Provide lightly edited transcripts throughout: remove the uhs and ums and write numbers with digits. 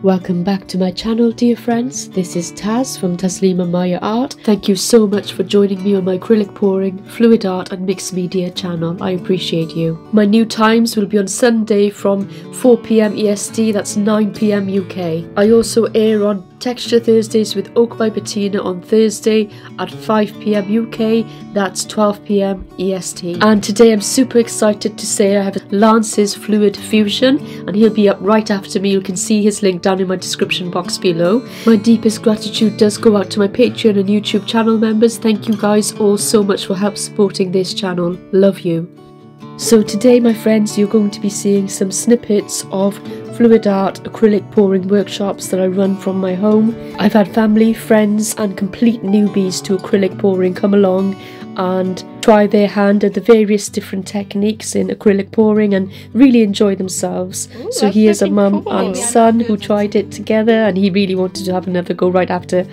Welcome back to my channel, dear friends. This is Taz from Taslima Maya Art. Thank you so much for joining me on my acrylic pouring, fluid art and mixed media channel. I appreciate you. My new times will be on Sunday from 4 PM EST, that's 9 PM UK. I also air on Texture Thursdays with Oak by Bettina on Thursday at 5 PM UK, that's 12 PM EST. And today I'm super excited to say I have Lance's Fluid Fusion, and he'll be up right after me. You can see his link down in my description box below. My deepest gratitude does go out to my Patreon and YouTube channel members. Thank you guys all so much for help supporting this channel. Love you. So today, my friends, you're going to be seeing some snippets of fluid art acrylic pouring workshops that I run from my home. I've had family, friends and complete newbies to acrylic pouring come along and try their hand at the various different techniques in acrylic pouring and really enjoy themselves. Ooh, so here's a mum and son who tried it together, and he really wanted to have another go right after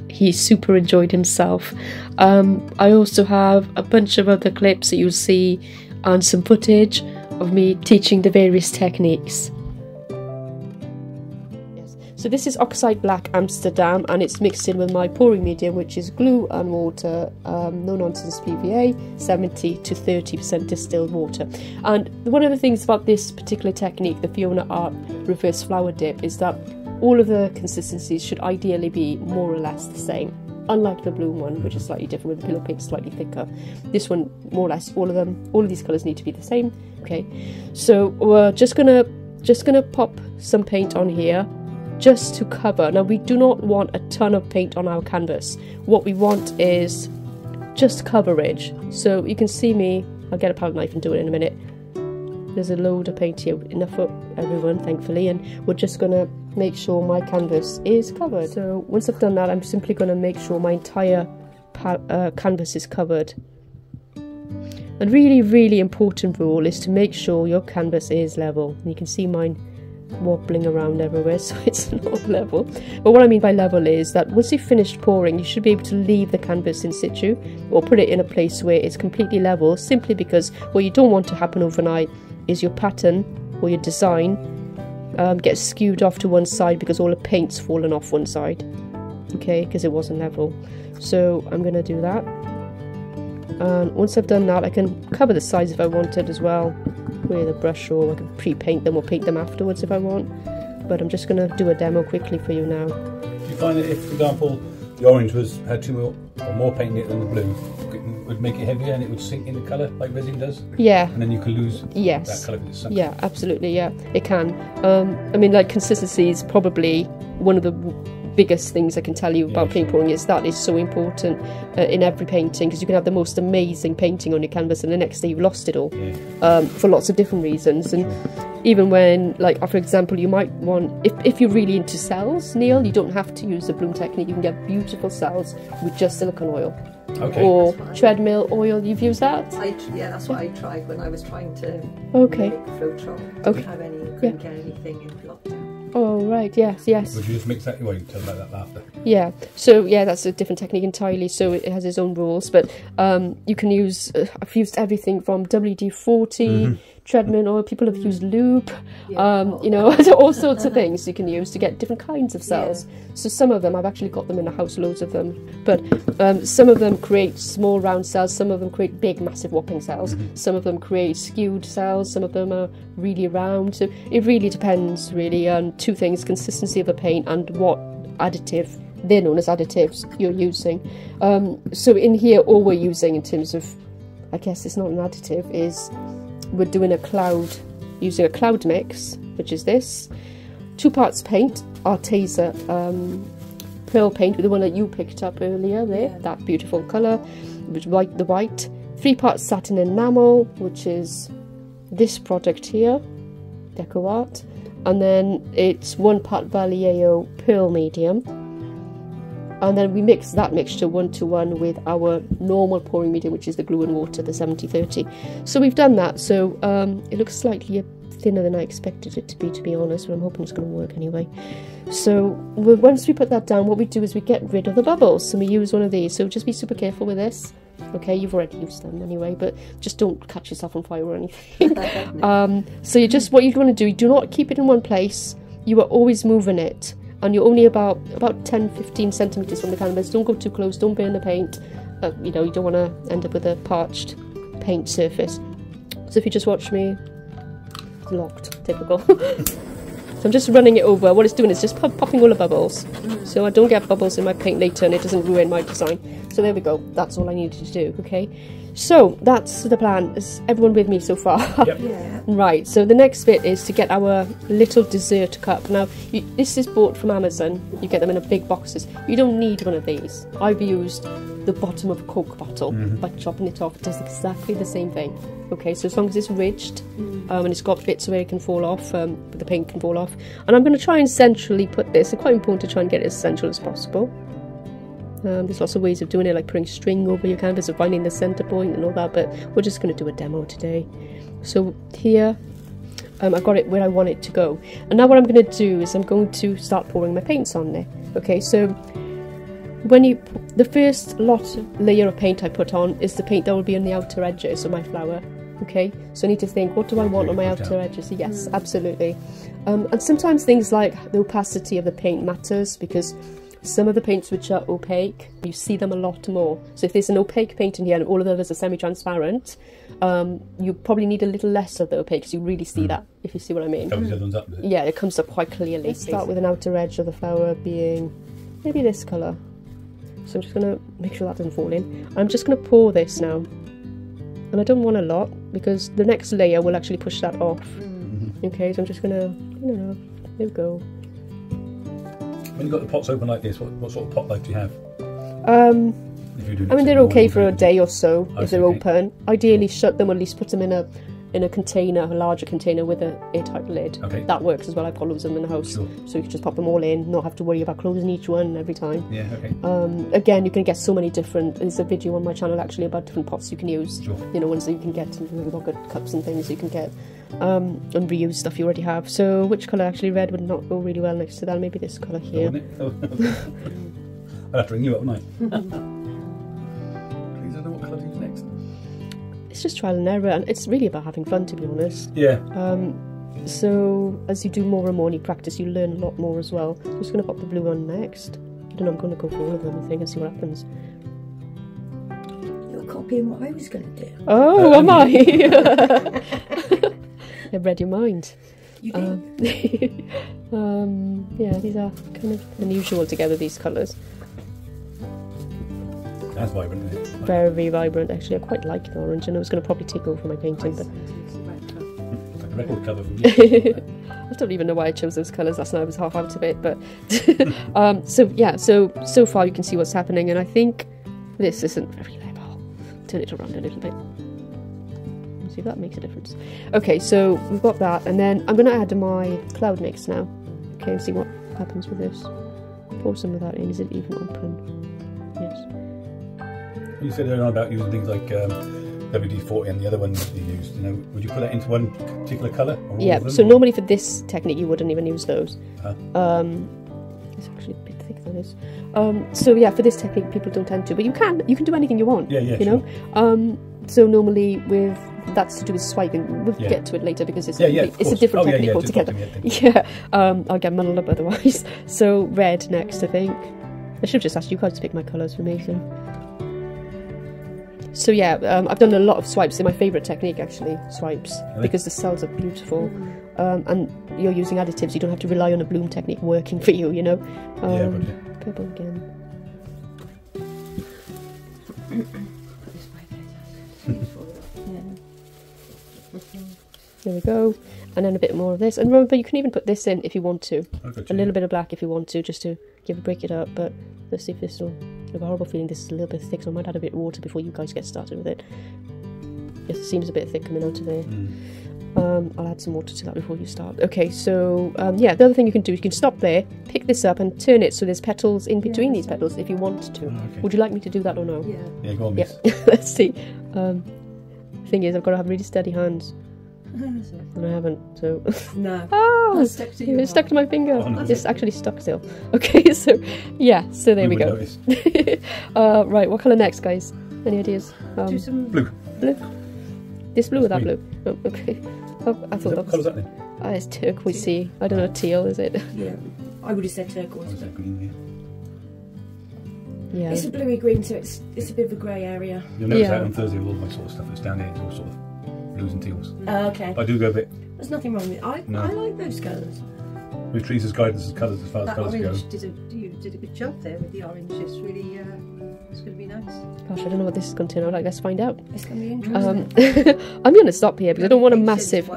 he super enjoyed himself. I also have a bunch of other clips that you'll see and some footage of me teaching the various techniques. So this is Oxide Black Amsterdam, and it's mixed in with my pouring medium, which is glue and water, no nonsense PVA, 70 to 30% distilled water. And one of the things about this particular technique, the Fiona Art Reverse Flower Dip, is that all of the consistencies should ideally be more or less the same. Unlike the blue one, which is slightly different with the pillow paint slightly thicker. This one, more or less, all of these colours need to be the same. Okay, so we're just gonna pop some paint on here, just to cover. Now we do not want a ton of paint on our canvas. What we want is just coverage. So you can see me, I'll get a palette knife and do it in a minute. There's a load of paint here, enough for everyone thankfully, and we're just gonna make sure my canvas is covered. So once I've done that, I'm simply gonna make sure my entire canvas is covered. A really important rule is to make sure your canvas is level. And you can see mine wobbling around everywhere, so it's not level. But what I mean by level is that once you've finished pouring, you should be able to leave the canvas in situ or put it in a place where it's completely level, simply because what you don't want to happen overnight is your pattern or your design gets skewed off to one side because all the paint's fallen off one side, okay, because it wasn't level. So I'm going to do that, and once I've done that, I can cover the sides if I wanted as well with a brush, or I can pre-paint them or paint them afterwards if I want, but I'm just going to do a demo quickly for you now. Do you find that if, for example, the orange had more paint in it than the blue, it would make it heavier and it would sink in the colour like resin does? Yeah. And then you could lose that colour because it's sunk? Yeah, absolutely, yeah, it can. I mean, like, consistency is probably one of the biggest things I can tell you about paint pouring. Is that is so important in every painting, because you can have the most amazing painting on your canvas and the next day you've lost it all, for lots of different reasons. And even when, like, for example, you might want, if you're really into cells, Neil, you don't have to use the bloom technique. You can get beautiful cells with just silicone oil. Okay. Or treadmill oil. You've used that? Yeah, that's what I tried when I was trying to make flow trop. Didn't have any, couldn't get anything in lockdown. Oh right, yes. Would you just mix that? Well, you can tell about that after. Yeah. So yeah, that's a different technique entirely. So it has its own rules, but you can use. I've used everything from WD-40, treadmill oil. People have used lube. You know, all sorts of things you can use to get different kinds of cells. So some of them, I've actually got them in the house, loads of them. But some of them create small round cells. Some of them create big, massive whopping cells. Some of them create skewed cells. Some of them are really round. So it really depends, really, on two things: consistency of the paint and what additive, they're known as additives, you're using. So in here, all we're using in terms of, I guess it's not an additive, is we're doing using a cloud mix, which is this. 2 parts paint, Arteza pearl paint, with the one that you picked up earlier there, that beautiful colour, which the white. 3 parts satin enamel, which is this product here, Deco Art, and then it's 1 part Vallejo pearl medium, and then we mix that mixture 1-to-1 with our normal pouring medium, which is the glue and water, the 70-30. So we've done that. So it looks slightly thinner than I expected it to be honest, but I'm hoping it's going to work anyway. So once we put that down, what we do is we get rid of the bubbles, and we use one of these. So just be super careful with this. Okay, you've already used them anyway, but just don't catch yourself on fire or anything. So what you want to do, you do not keep it in one place. you are always moving it, and you're only about 10-15 centimeters from the canvas. Don't go too close, don't burn the paint. You know, you don't want to end up with a parched paint surface. So if you just watch me, it's locked, typical. So I'm just running it over. What it's doing is just popping all the bubbles, so I don't get bubbles in my paint later and it doesn't ruin my design. So there we go, that's all I needed to do. Okay, so that's the plan. Is everyone with me so far? Yep. Yeah. Right, so the next bit is to get our little dessert cup. Now, this is bought from Amazon. You get them in a big boxes. You don't need one of these. I've used the bottom of a Coke bottle by chopping it off. It does exactly the same thing. Okay, so as long as it's ridged and it's got bits where it can fall off, the paint can fall off. And I'm going to try and centrally put this. It's quite important to try and get it as central as possible. There's lots of ways of doing it, like putting string over your canvas or finding the centre point and all that, but we're just going to do a demo today. So here, I've got it where I want it to go. And now what I'm going to do is I'm going to start pouring my paints on there. Okay, so the first layer of paint I put on is the paint that will be on the outer edges of my flower. Okay, so I need to think, what do I want on my outer edges? Yes, absolutely. And sometimes things like the opacity of the paint matters, because some of the paints which are opaque, you see them a lot more. So if there's an opaque paint in here and all of the others are semi-transparent, you probably need a little less of the opaque, because you really see that, if you see what I mean. Covers the other ones up, does it? Yeah, it comes up quite clearly. Let's start with an outer edge of the flower being maybe this colour. So I'm just going to make sure that doesn't fall in. I'm just going to pour this now. And I don't want a lot, because the next layer will actually push that off. Okay, so I'm just going to, there we go. When you've got the pots open like this, what sort of pot life do you have? I mean, they're okay for a day or so if they're open. Ideally, shut them, or at least put them in a container, a larger container with a airtight lid. Okay. That works as well. I've got loads of them in the house, so you can just pop them all in, not have to worry about closing each one every time. Yeah. Okay. Again, you can get so many different. There's a video on my channel actually about different pots you can use. Sure. You know, ones that you can get, yogurt cups and things you can get, and reuse stuff you already have. So which colour? Actually, red would not go really well next to that. Maybe this colour here. Oh, wouldn't it? I'd have to ring you up, wouldn't I? Please, I don't know what colour to use next. It's just trial and error, and it's really about having fun, to be honest. Yeah. So as you do more and more and you practice, you learn a lot more as well. I'm just going to pop the blue one next. I don't know, I'm going to go for all of them, I think, and see what happens. You're copying what I was going to do. Oh, am I? I've read your mind. You did. Yeah, these are kind of unusual together, these colours. That's vibrant, isn't it? Very vibrant, actually. I quite like the orange, and I was going to probably take over my painting, but like a record cover from you. I don't even know why I chose those colours. Last night I was half out of it, but so far you can see what's happening, and I think this isn't very level. Turn it around a little bit. See if that makes a difference. Okay, so we've got that, and then I'm going to add my cloud mix now. Okay, and see what happens with this. Pour some of that in. Is it even open? Yes. You said earlier on about using things like WD-40 and the other ones you used. You know, would you put that into one particular colour? Yeah. So normally for this technique, you wouldn't even use those. It's actually a bit thick, that is. So yeah, for this technique, people don't tend to, but you can do anything you want. Yeah, you know. So normally that's to do with swiping. We'll get to it later because it's a different technique altogether. Yeah, I'll get muddled up otherwise. So red next, I think. I should have just asked you guys to pick my colours for me. So yeah, I've done a lot of swipes. They're my favourite technique, actually, swipes, because the cells are beautiful, and you're using additives. You don't have to rely on a bloom technique working for you, you know. Purple again. There we go, and then a bit more of this. And remember, you can even put this in if you want to. A little bit of black if you want to, just to break it up. But let's see if this will. I have a horrible feeling this is a little bit thick, so I might add a bit of water before you guys get started with it. Yes, it seems a bit thick coming out of there. I'll add some water to that before you start. Okay, so yeah, the other thing you can do, you can stop there, pick this up and turn it so there's petals in between these petals if you want to. Okay. Would you like me to do that or no? Yeah, go on, miss. Yeah. Let's see. Thing is, I've got to have really steady hands. And I haven't, so... No. Oh, it's stuck to it's stuck to my finger. Oh, no. It's actually stuck still. Okay, so, yeah, so there we go. Right, what colour next, guys? Any ideas? Do some... Blue. Blue? This blue or that blue? Oh, okay. Oh, I thought that was... What colour's that then? It's turquoisey. I don't know, teal, is it? Yeah, I would have said turquoise. Is that green here? Yeah. It's a bluey green, so it's a bit of a grey area. You'll notice that on Thursday with all my sort of stuff that's down here. It's all sort of blues and teals. Okay. I do go a bit. There's nothing wrong with it. I like those colours. With Teresa's guidance as colours as far as That colours go. orange you did a good job there with the orange. It's really, it's going to be nice. Gosh, I don't know what this is going to turn out like. Let's find out. It's going to be interesting. I'm going to stop here because I don't want a massive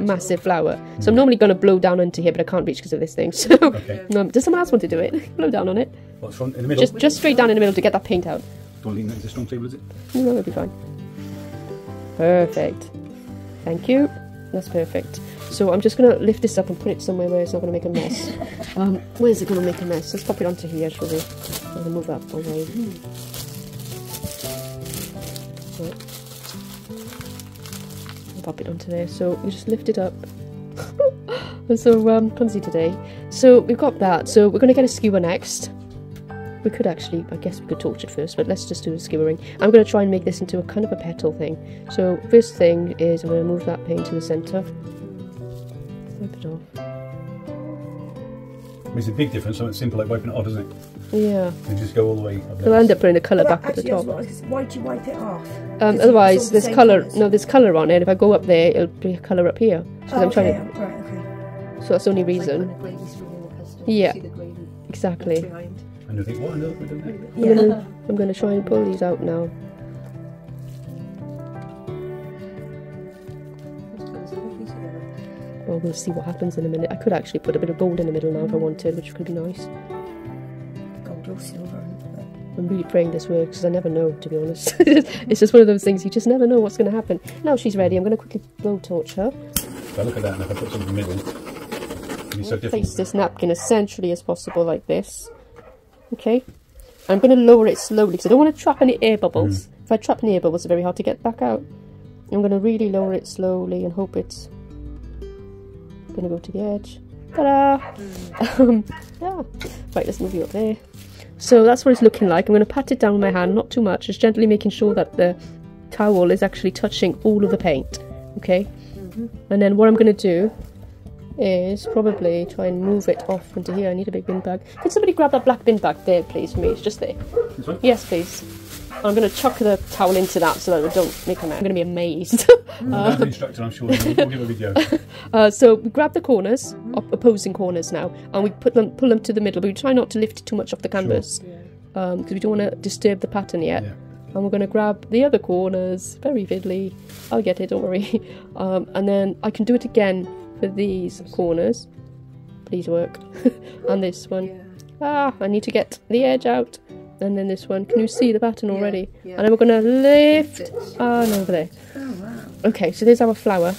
flower. So I'm normally going to blow down into here, but I can't reach because of this thing. So does someone else want to do it? Blow down on it. What's front in the middle? Just straight down in the middle to get that paint out. Don't lean into the strong table, is it? No, it'll be fine. Perfect. Thank you. That's perfect. So I'm just going to lift this up and put it somewhere where it's not going to make a mess. Where is it going to make a mess? Let's pop it onto here, shall we? I'm going to move that away. Right. I'll pop it onto there. So you just lift it up. So clumsy today. So we've got that. So we're going to get a skewer next. We could actually, I guess we could torch it first, but let's just do the skewering. I'm going to try and make this into a kind of a petal thing. So first thing is I'm going to move that paint to the centre. Wipe it off. It makes a big difference, so it's simple like wiping it off, isn't it? Yeah. You just go all the way. I'll end up putting the colour back at the top. Why do you wipe it off? Otherwise, there's colour. No, there's colour on it. If I go up there, it'll be a colour up here. So I'm trying to. Right, okay. So that's the only reason. Yeah. Exactly. And you think, what on earth are we doing there? I'm going to try and pull these out now. Well, we'll see what happens in a minute. I could actually put a bit of gold in the middle now if I wanted, which could be nice. Gold or silver. I'm really praying this works because I never know, to be honest. It's just one of those things, you just never know what's going to happen. Now she's ready, I'm going to quickly blowtorch her. So look at that, and if I put something in the middle, it'll be so different. Place this napkin as centrally as possible, like this. Okay. I'm going to lower it slowly because I don't want to trap any air bubbles. If I trap any air bubbles, it's very hard to get back out. I'm going to really lower it slowly and hope it's going to go to the edge. Ta-da! Yeah. Right, let's move you up there. So that's what it's looking like. I'm going to pat it down with my hand, not too much, just gently making sure that the towel is actually touching all of the paint. Okay? And then what I'm going to do is probably try and move it off into here. I need a big bin bag. Can somebody grab that black bin bag there, please, for me? It's just there. This one? Yes, please. I'm going to chuck the towel into that so that I don't make a mess. I'm going to be amazed. That's the instructor, I'm sure. We'll give a video. So we grab the corners, opposing corners now, and we pull them to the middle, but we try not to lift it too much off the canvas because we don't want to disturb the pattern yet. Yeah. And we're going to grab the other corners, very fiddly. I'll get it, don't worry. And then I can do it again for these corners. Please work. And this one. I need to get the edge out. And then this one. Can you see the pattern already? And then we're going to lift and over there. Oh, wow. Okay, so there's our flower.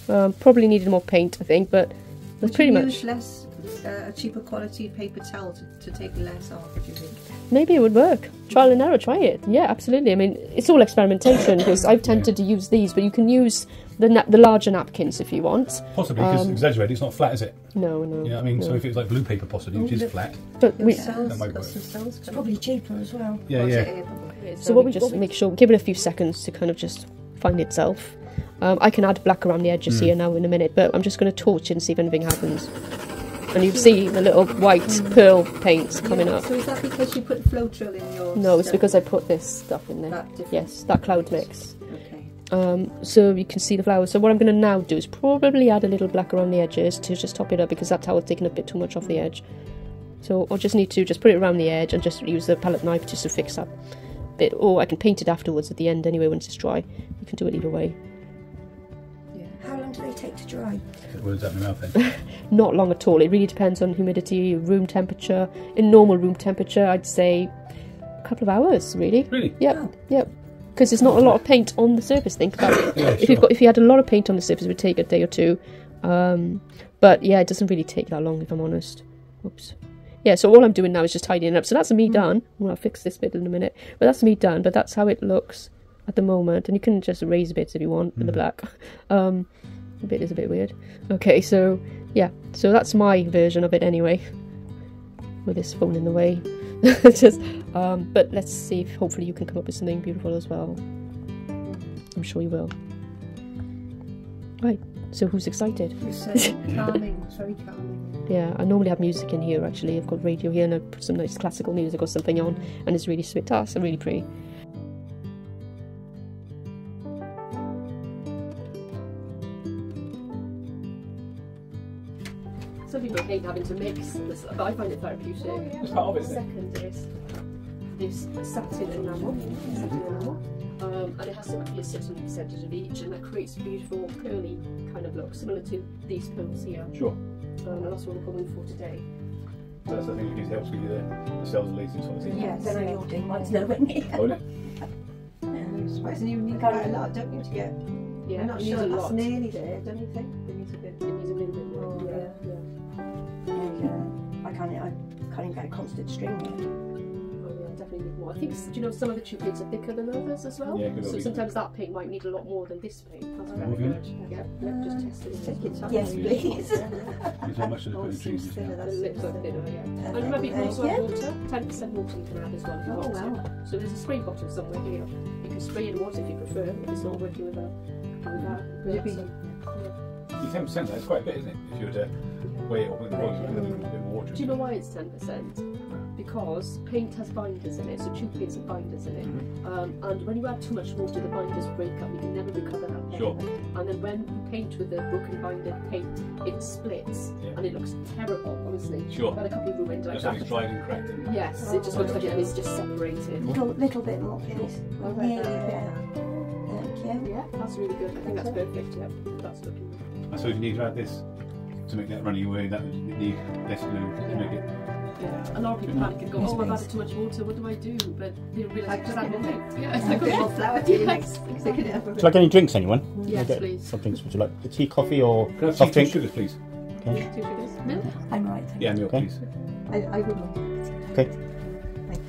Probably needed more paint, I think, but that's pretty much. Use less, a cheaper quality paper towel to take less off, do you think? Maybe it would work. Trial and error, try it. Yeah, absolutely. I mean, it's all experimentation because I've tended to use these, but you can use the larger napkins if you want. Possibly, because exaggerated, it's not flat, is it? No. You know what I mean? So if it was like blue paper possibly, which is flat, but that might work. It's probably cheaper as well. Yeah. So what we just make sure, give it a few seconds to kind of just find itself. I can add black around the edges here now in a minute, but I'm just going to torch it and see if anything happens. And you see the little white pearl paints coming up. So is that because you put floatrill in your No, it's because I put this stuff in there. Yes, that cloud mix. Okay. So you can see the flowers. So what I'm going to now do is probably add a little black around the edges to just top it up because that towel's taking a bit too much off the edge. So I'll just need to just put it around the edge and just use the palette knife just to fix that bit. Or I can paint it afterwards at the end anyway once it's dry. You can do it either way. How long do they take to dry? Words out my mouth then. Not long at all. It really depends on humidity, room temperature. In normal room temperature, I'd say a couple of hours, really. Really? Yep. Because there's not a lot of paint on the surface. Think about it. Yeah, if you had a lot of paint on the surface, it would take a day or two. But yeah, it doesn't really take that long, if I'm honest. Oops. Yeah, so all I'm doing now is just tidying it up. So that's me done. Well, I'll fix this bit in a minute. But that's me done. But that's how it looks at the moment. And you can just erase bits if you want with the black. The bit is a bit weird. Okay, so yeah, so that's my version of it anyway. With this phone in the way. But let's see if hopefully you can come up with something beautiful as well. I'm sure you will. Right, So who's excited? It's calming, it's very calming. Yeah, I normally have music in here actually. I've got radio here and I put some nice classical music or something on, and it's really sweet. Oh, it's really pretty. Some people hate having to mix this, but I find it therapeutic. It's part of it. The second is this satin enamel, and it has to be a certain percentage of each, and that creates a beautiful curly kind of look, similar to these pills here. Sure. And that's what we're going for today. That's the thing that helps give you the cells releasing sort of thing. Yeah, then you're doing mine's nowhere near. Hold it. And you need quite a lot, don't you, to get... Yeah, I'm not sure that's nearly there, don't you think? It needs a bit... It needs a little bit more. I can't even get a constant string here. Oh yeah, definitely need more. I think, do you know, some of the tube paints are thicker than others as well? Yeah, so sometimes that paint might need a lot more than this paint. That's very good. Yeah, just test it. Take it time. Yes, please. There's not much of the putting trees The lips are thinner, yeah. And remember, you can also add water. 10% water you can add as well if you want to. So there's a spray bottle somewhere here. You can spray in water if you prefer, if it's not working with that. Your 10% that's quite a bit, isn't it? If you were to weigh it up with the volume, a bit more water. Do you know why it's 10%? Because paint has binders in it, so tube paints have binders in it. And when you add too much water, the binders break up. You can never recover that paint. Sure. And then when you paint with a broken binder paint, it splits and it looks terrible, honestly. Sure. I've had a couple ruined like Just that. like it's dried and cracked. Yes, it just looks like it's just separated. Little bit more, please. Nearly there. Thank you. Yeah, that's really good. I think that's perfect. Yeah, that's looking. I suppose you need to add this to make that runny away. That would need less glue to make it. Yeah, a lot of people panic and go, oh, I've added too much water, what do I do? But they don't realise just add more paint. Yeah, it's like a more flour. Yes, exactly. Would you like any drinks, anyone? Yes, Get please. some drinks. Would you like a tea, coffee, or Can I have soft two drink? sugars, please? Okay. 2 sugars. Milk? I'm right. Yeah, milk, Okay. please. I would like it. Okay. Thank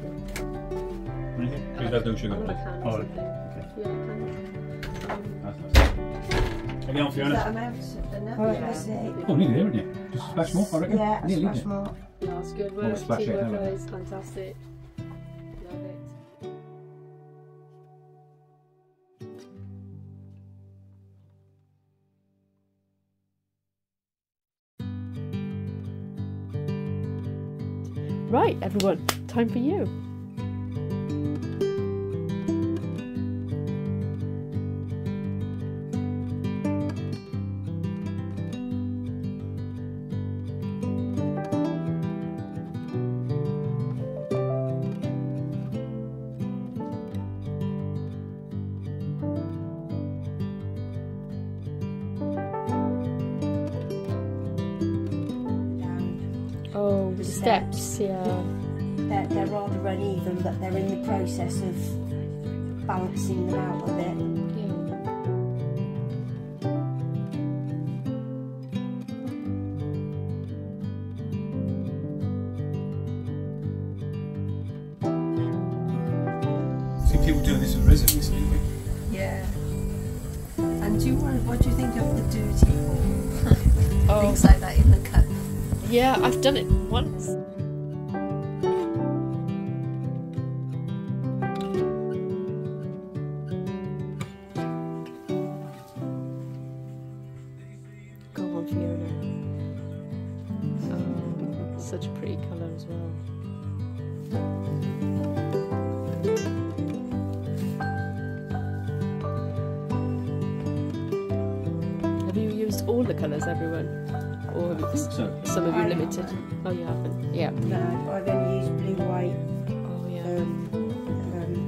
you. Please have no sugar, I want a please. can or Oh, something. Yeah, a can. that's nice. Again, Is Fiona. that amount enough? Alright, let's see. Oh, nearly there, isn't it? Just a splash more, I reckon. Yeah, a Nearly, splash isn't it? more. That's good Oh, work. splash it Teamwork, now, guys. Fantastic. Love it. Right, everyone, time for you. Oh, the steps, yeah. They're rather uneven, but they're in the process of balancing them out a bit. See people doing this with resin recently. Yeah. And what do you think of the dirty Oh, things like that in the cup? yeah, I've done it once. Go on, Fiona. Oh, such a pretty colour as well. Have you used all the colours, everyone? Or have you, So, some of you I limited? haven't. Oh, you haven't? Yeah. No, I've only used blue, white, Oh, yeah.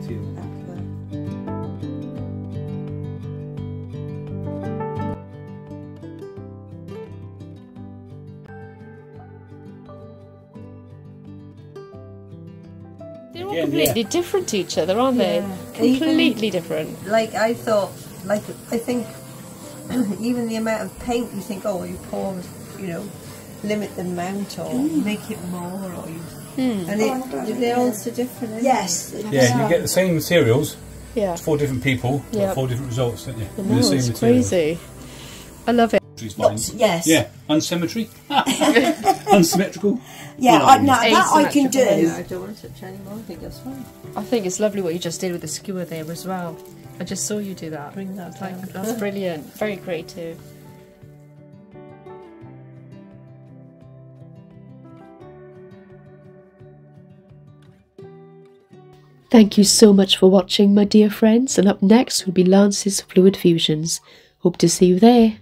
teal. aqua. They're all Again, completely different to each other, aren't they? Yeah. Completely different. Like I thought, like I think even the amount of paint you think, oh, you pour, you know, limit the amount or make it more or you, and they're all so different. Isn't Yes. Yeah, you get the same materials, Yeah. 4 different people, Yeah. but 4 different results, don't you? I With know, the same it's materials. crazy. I love it. Which is fine. Yes. Yeah, unsymmetry. Unsymmetrical. Yeah, no, that I can asymmetrical. it? do. I don't want to touch anymore. I think that's fine. I think it's lovely what you just did with the skewer there as well. I just saw you do that. Bring that Like, down. that's brilliant. Very creative. Thank you so much for watching, my dear friends, and up next will be Lance's Fluid Fusions. Hope to see you there.